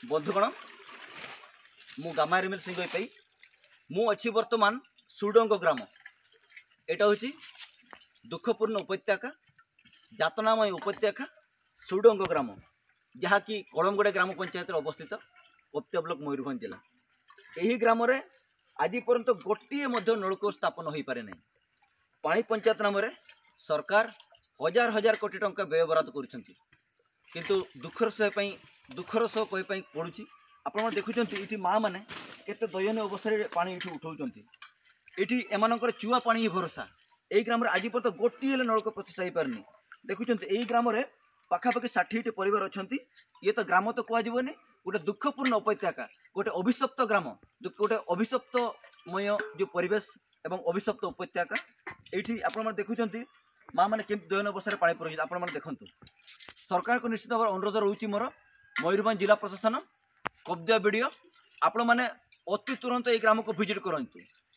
बंधुगण मु गामारिमिल सिंह पाई मु अच्छी वर्तमान सुडंग ग्राम एटा हूँ दुखपूर्ण उपत्यका जातनामय उपत्यका सुडंग ग्राम जहाँकि कलमगड़ा ग्राम पंचायत अवस्थित कप्तिया ब्लॉक मयूरभंज जिला। यही ग्राम रे आज पर्यंत गोटे नलकूप स्थापन हो पारे ना। पानी पंचायत नाम सरकार हजार हजार कोटी टंका व्यय बराद कर दुखर सह कह पड़ुची। आपण देखुं ये माँ मैंने केते दयनीय अवस्था पानी ये उठाऊँ ये एमानकर चुआ पानी ही भरोसा। यही ग्राम आज पर्यंत गोटे नलकूप प्रतिष्ठा हो पारनी। देखुं यही ग्राम में पाखापाखि 60 परिवार अच्छा। ये तो ग्राम तो कहनी गोटे दुखपूर्ण उपत्यका गोटे अभिशप्त ग्राम गोटे अभिशप्तमय जो परिवेश एवं अभिशप्त उपत्यका ये आपण देखुं माँ मैंने केम दयनीय अवस्था पानी पड़े। आपण देखूँ सरकार को निश्चित भाव अनुरोध रोचे मोर मयूरभंज जिला प्रशासन कब्जा वीडियो आपण मैंने अति तुरंत ये ग्राम को विजिट करूँ।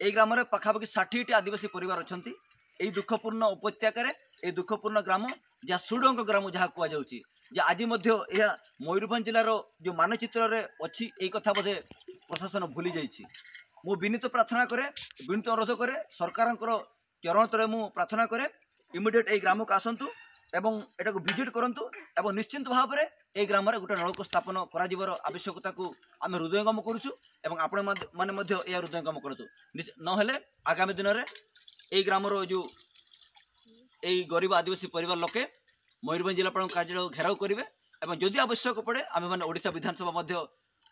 ये ग्राम में पाखापाखि 60 आदिवासी परिवार अच्छा। यही दुखपूर्ण उपत्यकार ये दुखपूर्ण ग्राम जहाँ सुडंग ग्राम जहाँ कहुच्छी आज मयूरभंज जिलार जो मानचित्र रे अच्छी यही कथा बोधे प्रशासन भूली जाइए। मु विनीत प्रार्थना करे विनीत अनुरोध करे सरकार चरण तले मु प्रार्थना करे इमिडिएट ये ग्राम को आसतु एवं एटा को विजिट करंतु एवं निश्चिंत भाव में ये ग्राम में गोटे नलकूप स्थापन कर आवश्यकता को आम हृदयंगम करुचु एवं आपण मैंने यह हृदयंगम करतु नहेले आगामी दिन में ये ग्राम जो यही गरीब आदिवासी परिवार लोके मयूरभंज जिलापाल कार्यालय घेराव करेंगे और जदि आवश्यक पड़े आम मैंने ओडिशा विधानसभा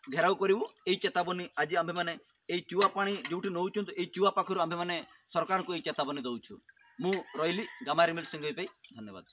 घेराव करूँ। यही चेतावनी आज आम मैंने यही चुआ पानी जो नौ चुआ पाखर आम मैंने सरकार को यही चेतावनी दौचु। मु रही गामारिमिल सिंह धन्यवाद।